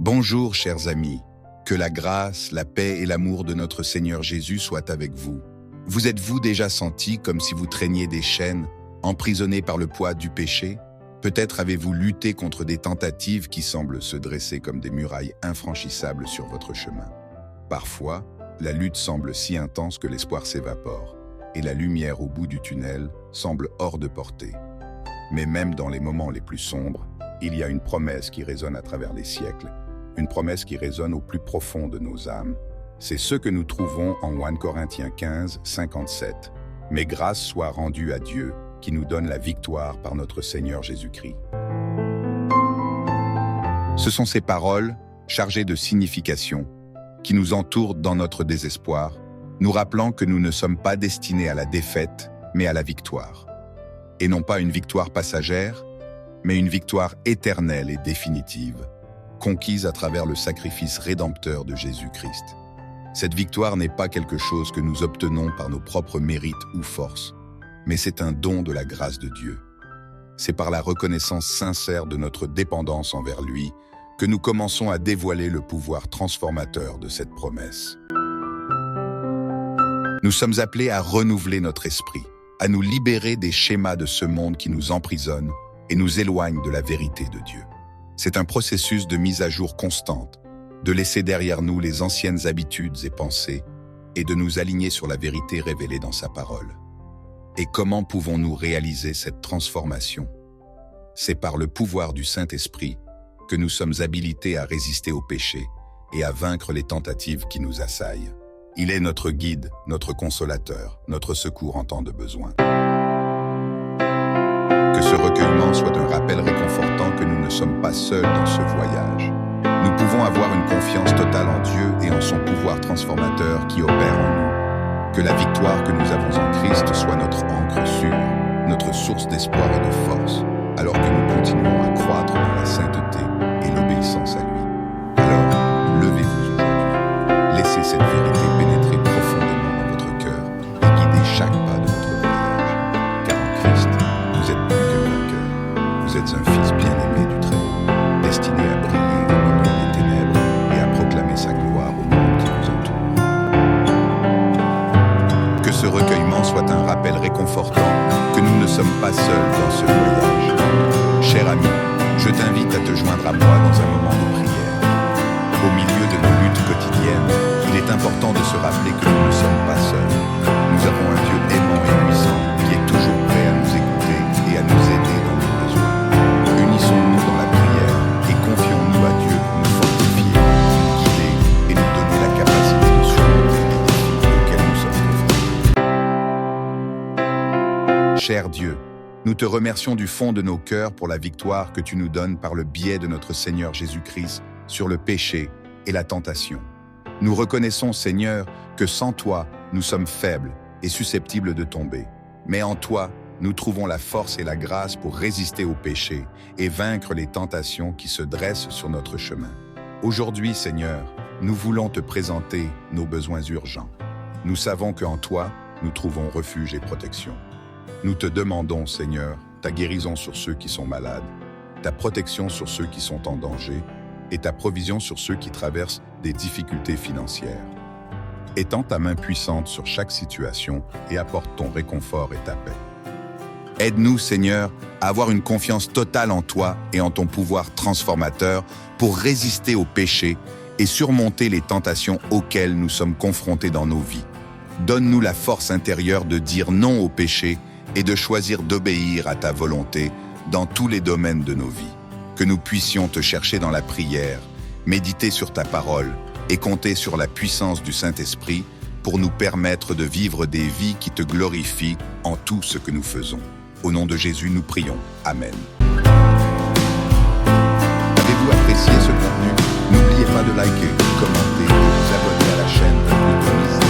Bonjour, chers amis. Que la grâce, la paix et l'amour de notre Seigneur Jésus soient avec vous. Vous êtes-vous déjà senti comme si vous traîniez des chaînes, emprisonné par le poids du péché? Peut-être avez-vous lutté contre des tentatives qui semblent se dresser comme des murailles infranchissables sur votre chemin. Parfois, la lutte semble si intense que l'espoir s'évapore, et la lumière au bout du tunnel semble hors de portée. Mais même dans les moments les plus sombres, il y a une promesse qui résonne à travers les siècles, une promesse qui résonne au plus profond de nos âmes. C'est ce que nous trouvons en 1 Corinthiens 15, 57. « Mais grâce soit rendue à Dieu, qui nous donne la victoire par notre Seigneur Jésus-Christ. » Ce sont ces paroles, chargées de signification, qui nous entourent dans notre désespoir, nous rappelant que nous ne sommes pas destinés à la défaite, mais à la victoire. Et non pas une victoire passagère, mais une victoire éternelle et définitive, conquise à travers le sacrifice rédempteur de Jésus-Christ. Cette victoire n'est pas quelque chose que nous obtenons par nos propres mérites ou forces, mais c'est un don de la grâce de Dieu. C'est par la reconnaissance sincère de notre dépendance envers lui que nous commençons à dévoiler le pouvoir transformateur de cette promesse. Nous sommes appelés à renouveler notre esprit, à nous libérer des schémas de ce monde qui nous emprisonnent et nous éloignent de la vérité de Dieu. C'est un processus de mise à jour constante, de laisser derrière nous les anciennes habitudes et pensées et de nous aligner sur la vérité révélée dans sa parole. Et comment pouvons-nous réaliser cette transformation? C'est par le pouvoir du Saint-Esprit que nous sommes habilités à résister au péché et à vaincre les tentatives qui nous assaillent. Il est notre guide, notre consolateur, notre secours en temps de besoin. Que ce recueillement soit un rappel réconfortant que nous ne sommes pas seuls dans ce voyage. Nous pouvons avoir une confiance totale en Dieu et en son pouvoir transformateur qui opère en nous. Que la victoire que nous avons en Christ soit notre ancre sûre, notre source d'espoir et de force, alors que nous continuons à croître dans la sainteté et l'obéissance à lui. Alors, levez-vous aujourd'hui. Laissez cette vérité pénétrer profondément dans votre cœur et guider chaque pas de votre voyage. Car en Christ, vous êtes plus que vainqueur. Vous êtes un fils bien-aimé du Très-Haut, destiné à briller au milieu des ténèbres et à proclamer sa gloire au monde qui vous entoure. Que ce recueillement soit un rappel réconfortant que nous ne sommes pas seuls dans ce voyage. Cher ami, je t'invite à te joindre à moi dans un moment de prière. Au milieu de nos luttes quotidiennes, il est important de se rappeler que nous ne sommes pas seuls. Nous avons un Dieu aimant et puissant qui est toujours prêt à nous écouter et à nous aider dans nos besoins. Unissons-nous dans la prière et confions-nous à Dieu pour nous fortifier, nous guider et nous donner la capacité de surmonter les défis auxquels nous sommes confrontés. Cher Dieu, nous te remercions du fond de nos cœurs pour la victoire que tu nous donnes par le biais de notre Seigneur Jésus-Christ sur le péché et la tentation. Nous reconnaissons, Seigneur, que sans toi, nous sommes faibles et susceptibles de tomber. Mais en toi, nous trouvons la force et la grâce pour résister au péché et vaincre les tentations qui se dressent sur notre chemin. Aujourd'hui, Seigneur, nous voulons te présenter nos besoins urgents. Nous savons qu'en toi, nous trouvons refuge et protection. Nous te demandons, Seigneur, ta guérison sur ceux qui sont malades, ta protection sur ceux qui sont en danger et ta provision sur ceux qui traversent des difficultés financières. Étends ta main puissante sur chaque situation et apporte ton réconfort et ta paix. Aide-nous, Seigneur, à avoir une confiance totale en toi et en ton pouvoir transformateur pour résister au péché et surmonter les tentations auxquelles nous sommes confrontés dans nos vies. Donne-nous la force intérieure de dire non au péché et de choisir d'obéir à ta volonté dans tous les domaines de nos vies. Que nous puissions te chercher dans la prière, méditer sur ta parole et compter sur la puissance du Saint-Esprit pour nous permettre de vivre des vies qui te glorifient en tout ce que nous faisons. Au nom de Jésus, nous prions. Amen. Avez-vous apprécié ce contenu? N'oubliez pas de liker, commenter et de vous abonner à la chaîne pour plus de